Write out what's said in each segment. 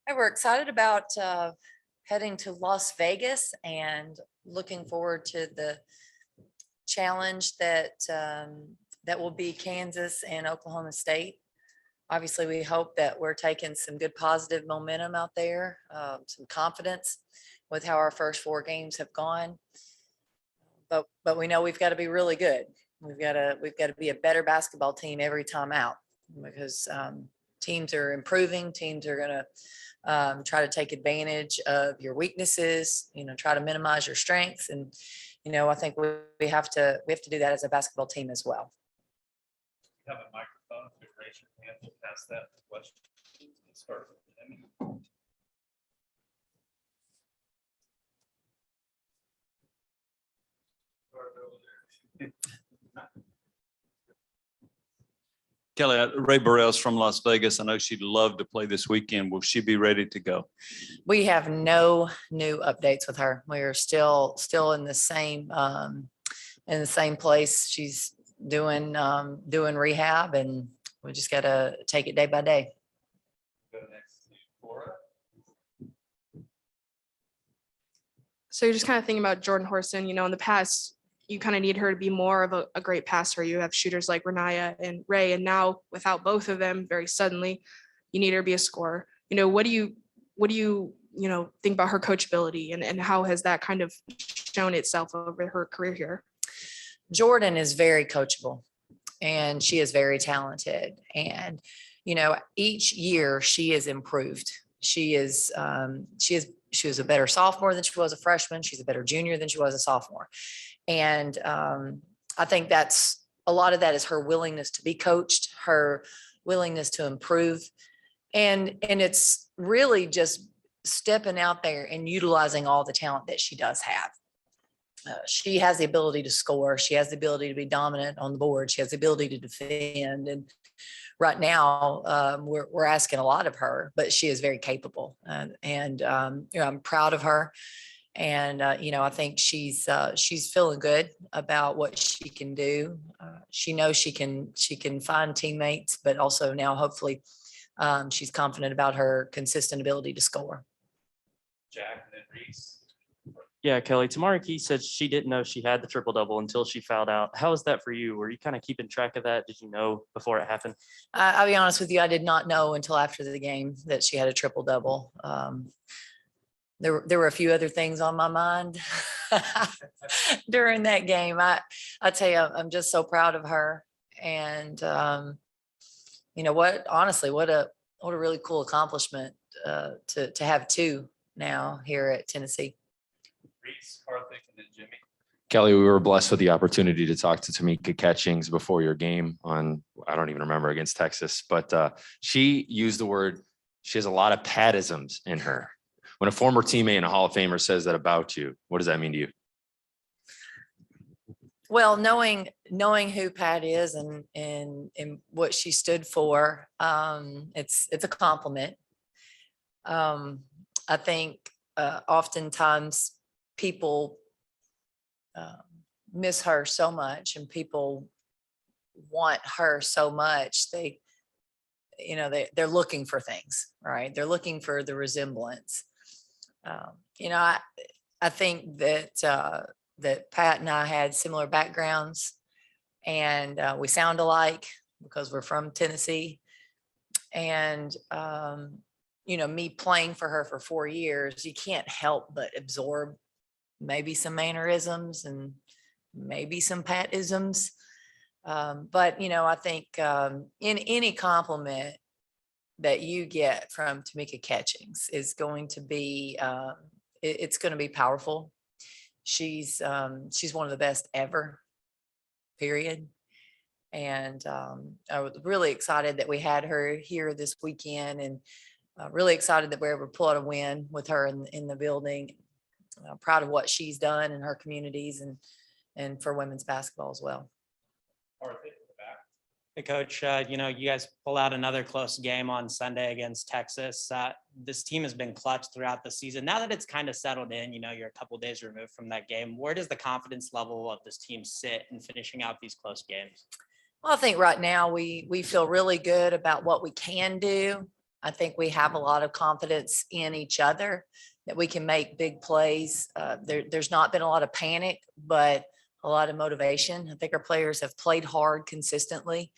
Hey, we're excited about heading to Las Vegas and looking forward to the challenge that will be Kansas and Oklahoma State. Obviously, we hope that we're taking some good positive momentum out there, some confidence with how our first 4 games have gone. But we know we've got to be really good. We've got to be a better basketball team every time out, because teams are improving. Teams are going to try to take advantage of your weaknesses, try to minimize your strengths. And, I think we have to do that as a basketball team as well. You have a microphone, if you raise your hand, we'll pass that question. Start with Jimmy. Kellie, Ray Burrell's from Las Vegas. I know she'd love to play this weekend. Will she be ready to go? We have no new updates with her. We are still in the same place. She's doing rehab, and we just got to take it day by day. Go next to Cora. So you're just kind of thinking about Jordan Horson, in the past, you kind of need her to be more of a great passer. You have shooters like Renaya and Ray, and now without both of them, very suddenly, you need her to be a scorer. What do you think about her coachability, and how has that kind of shown itself over her career here? Jordan is very coachable, and she is very talented. And, each year she is improved. She was a better sophomore than she was a freshman. She's a better junior than she was a sophomore. And I think that's a lot of that is her willingness to be coached, her willingness to improve. And it's really just stepping out there and utilizing all the talent that she does have. She has the ability to score. She has the ability to be dominant on the board. She has the ability to defend. And right now, we're asking a lot of her, but she is very capable. And I'm proud of her. And, I think she's feeling good about what she can do. She knows she can find teammates, but also now hopefully she's confident about her consistent ability to score. Jack and then Reese. Yeah, Kellie, Tamara Key said she didn't know she had the triple-double until she fouled out. How is that for you? Were you kind of keeping track of that? Did you know before it happened? I'll be honest with you. I did not know until after the game that she had a triple-double. There were a few other things on my mind during that game. I tell you, I'm just so proud of her. And honestly, what a really cool accomplishment to have 2 now here at Tennessee. Reese, Karthik, and then Jimmy. Kellie, we were blessed with the opportunity to talk to Tamika Catchings before your game on, I don't even remember, against Texas, but she used the word, she has a lot of Patisms in her. When a former teammate and a Hall of Famer says that about you, what does that mean to you? Well, knowing who Pat is and what she stood for, it's a compliment. I think oftentimes people miss her so much, and people want her so much. They're looking for things, right? They're looking for the resemblance. I think that Pat and I had similar backgrounds, and we sound alike because we're from Tennessee. And, me playing for her for 4 years, you can't help but absorb maybe some mannerisms and maybe some Patisms. But, I think in any compliment that you get from Tamika Catchings is going to be, it's going to be powerful. She's one of the best ever, period. And I was really excited that we had her here this weekend, and really excited that we were able to pull out a win with her in the building. Proud of what she's done in her communities and for women's basketball as well. Karthik. Hey, Coach, you guys pull out another close game on Sunday against Texas. This team has been clutch throughout the season. Now that it's kind of settled in, you're a couple of days removed from that game. Where does the confidence level of this team sit in finishing out these close games? Well, I think right now we feel really good about what we can do. I think we have a lot of confidence in each other that we can make big plays. There's not been a lot of panic, but a lot of motivation. I think our players have played hard consistently.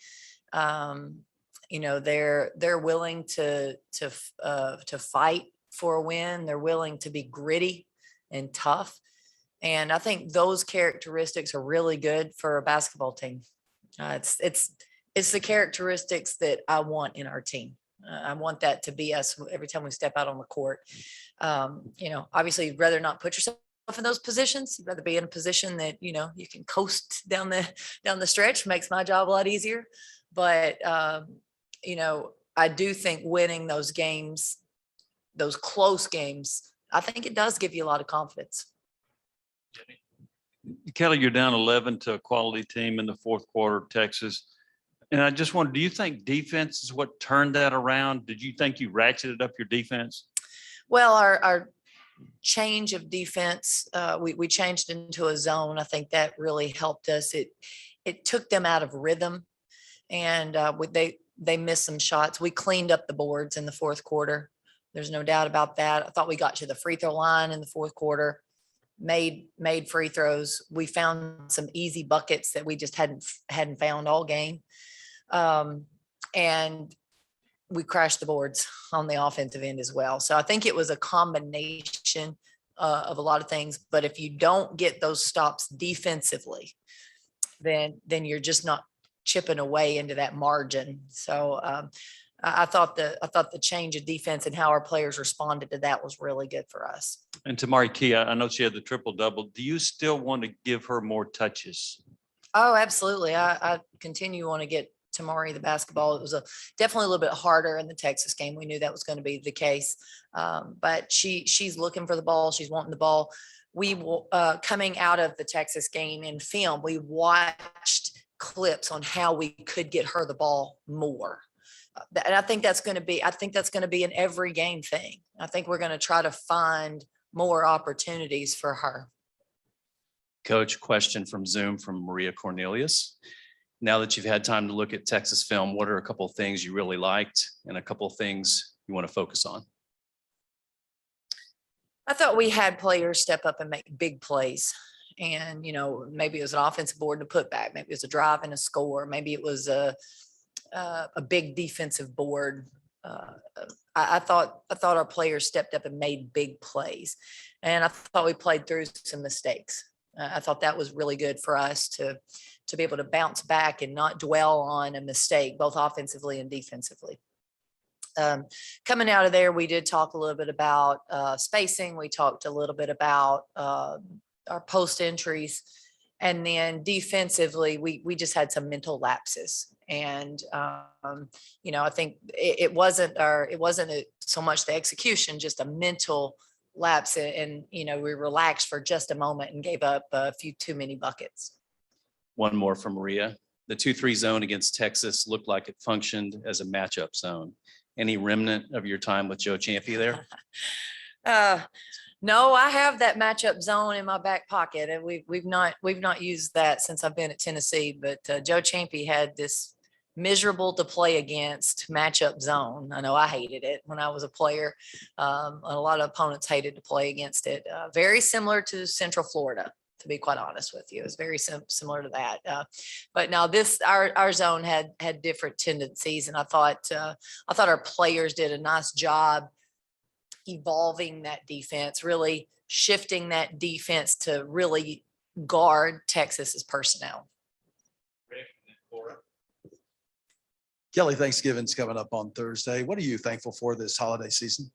They're willing to fight for a win. They're willing to be gritty and tough. And I think those characteristics are really good for a basketball team. It's the characteristics that I want in our team. I want that to be us every time we step out on the court. Obviously you'd rather not put yourself in those positions. You'd rather be in a position that, you can coast down the stretch. Makes my job a lot easier. But, I do think winning those games, those close games, I think it does give you a lot of confidence. Kelly, you're down 11 to a quality team in the fourth quarter, Texas. And I just wonder, do you think defense is what turned that around? Did you think you ratcheted up your defense? Well, our change of defense, we changed into a zone. I think that really helped us. It took them out of rhythm, and they missed some shots. We cleaned up the boards in the fourth quarter. There's no doubt about that. I thought we got to the free throw line in the fourth quarter, made free throws. We found some easy buckets that we just hadn't found all game. And we crashed the boards on the offensive end as well. So I think it was a combination of a lot of things. But if you don't get those stops defensively, then you're just not chipping away into that margin. So I thought the change of defense and how our players responded to that was really good for us. And Tamari Key, I know she had the triple double. Do you still want to give her more touches? Oh, absolutely. I continue want to get Tamari the basketball. It was definitely a little bit harder in the Texas game. We knew that was going to be the case. But she's looking for the ball. She's wanting the ball. We coming out of the Texas game in film, we watched clips on how we could get her the ball more. And I think that's going to be an every game thing. I think we're going to try to find more opportunities for her. Coach, question from Zoom from Maria Cornelius. Now that you've had time to look at Texas film, what are a couple of things you really liked and a couple of things you want to focus on? I thought we had players step up and make big plays. And, maybe it was an offensive board and a putback. Maybe it was a drive and a score. Maybe it was a big defensive board. I thought our players stepped up and made big plays. And I thought we played through some mistakes. I thought that was really good for us to be able to bounce back and not dwell on a mistake, both offensively and defensively. Coming out of there, we did talk a little bit about spacing. We talked a little bit about our post entries, and then defensively, we just had some mental lapses. And I think it wasn't so much the execution, just a mental lapse, and we relaxed for just a moment and gave up a few too many buckets. One more from Maria. The 2-3 zone against Texas looked like it functioned as a matchup zone. Any remnant of your time with Joe Champy there? No, I have that matchup zone in my back pocket, and we've not used that since I've been at Tennessee. But Joe Champy had this miserable to play against matchup zone. I know I hated it when I was a player. A lot of opponents hated to play against it. Very similar to Central Florida, to be quite honest with you. It was very similar to that. But now our zone had different tendencies, and I thought our players did a nice job evolving that defense, really shifting that defense to really guard Texas's personnel. Kelly, Thanksgiving's coming up on Thursday. What are you thankful for this holiday season?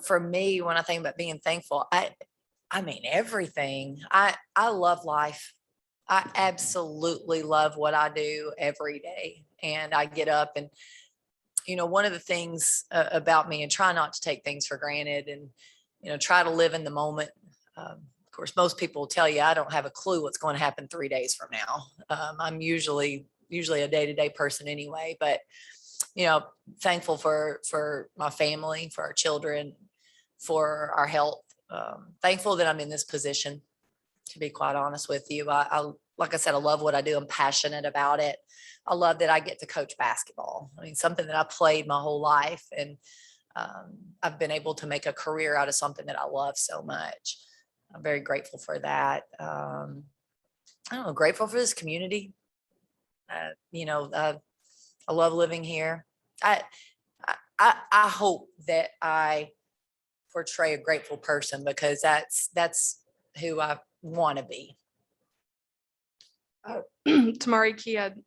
For me, when I think about being thankful, I mean everything. I love life. I absolutely love what I do every day, and I get up and one of the things about me, and try not to take things for granted, and try to live in the moment. Of course, most people will tell you I don't have a clue what's going to happen 3 days from now. I'm usually a day-to-day person anyway, but thankful for my family, for our children, for our health. Thankful that I'm in this position, to be quite honest with you. I like I said, I love what I do. I'm passionate about it. I love that I get to coach basketball. I mean, something that I played my whole life, and I've been able to make a career out of something that I love so much. I'm very grateful for that. I don't know, grateful for this community. I love living here. I hope that I portray a grateful person, because that's who I want to be. Tamari Key had,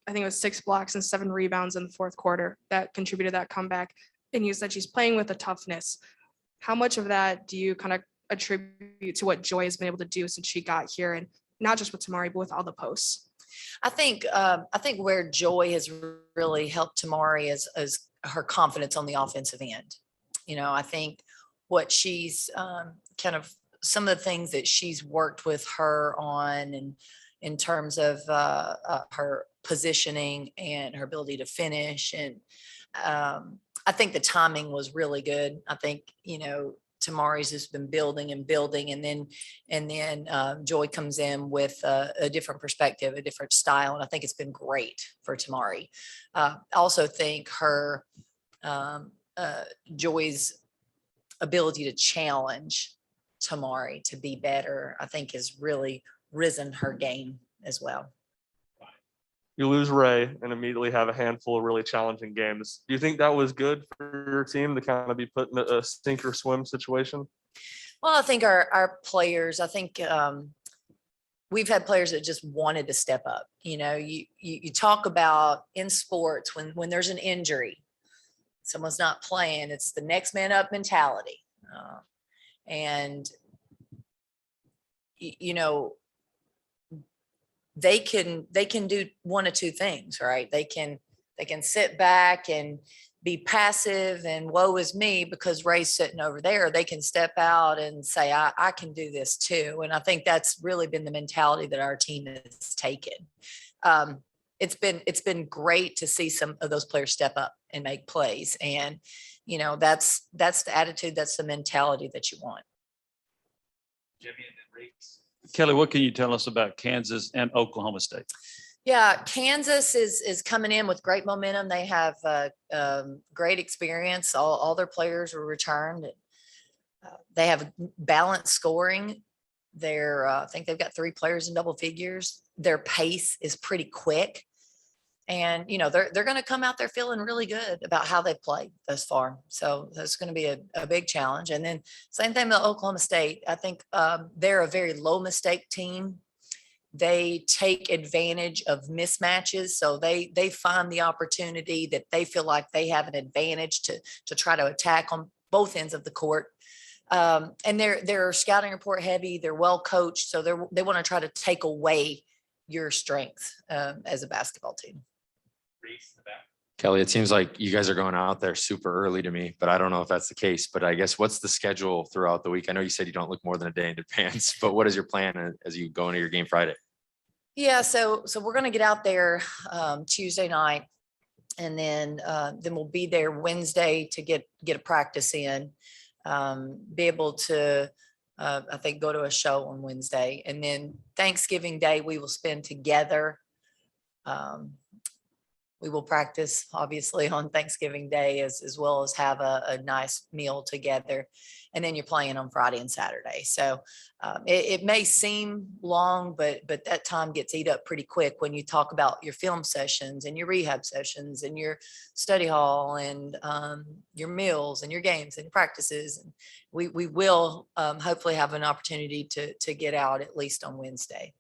I think it was 6 blocks and 7 rebounds in the fourth quarter that contributed to that comeback. And you said she's playing with a toughness. How much of that do you kind of attribute to what Joy has been able to do since she got here, and not just with Tamari, but with all the posts? I think where Joy has really helped Tamari is her confidence on the offensive end. I think what she's kind of some of the things that she's worked with her on, and in terms of her positioning and her ability to finish. And I think the timing was really good. I think, Tamari's just been building and building, and then Joy comes in with a different perspective, a different style. And I think it's been great for Tamari. I also think her Joy's ability to challenge Tamari to be better, I think, has really risen her game as well. You lose Ray and immediately have a handful of really challenging games. Do you think that was good for your team to kind of be put in a sink or swim situation? Well, I think our players, I think we've had players that just wanted to step up. You talk about in sports when there's an injury, someone's not playing, it's the next man up mentality. And they can do one of two things, right? They can sit back and be passive and woe is me because Ray's sitting over there. They can step out and say, I can do this too. And I think that's really been the mentality that our team has taken. It's been great to see some of those players step up and make plays. And, that's the attitude, that's the mentality that you want. Kelly, what can you tell us about Kansas and Oklahoma State? Yeah, Kansas is coming in with great momentum. They have great experience. All their players were returned. They have balanced scoring. I think they've got 3 players in double figures. Their pace is pretty quick. And, they're going to come out there feeling really good about how they've played thus far. So that's going to be a big challenge. And then same thing with Oklahoma State. I think they're a very low mistake team. They take advantage of mismatches. So they find the opportunity that they feel like they have an advantage to try to attack on both ends of the court. And they're scouting report heavy. They're well coached. So they want to try to take away your strength as a basketball team. Kelly, it seems like you guys are going out there super early to me, but I don't know if that's the case. But I guess what's the schedule throughout the week? I know you said you don't look more than a day in advance, but what is your plan as you go into your game Friday? Yeah, so we're going to get out there Tuesday night, and then we'll be there Wednesday to get a practice in, be able to I think go to a show on Wednesday, and then Thanksgiving Day we will spend together. We will practice obviously on Thanksgiving Day as well as have a nice meal together. And then you're playing on Friday and Saturday. So it may seem long, but that time gets eat up pretty quick when you talk about your film sessions and your rehab sessions and your study hall and your meals and your games and practices. And we will hopefully have an opportunity to get out at least on Wednesday.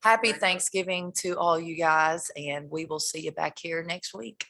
Happy Thanksgiving to all you guys, and we will see you back here next week.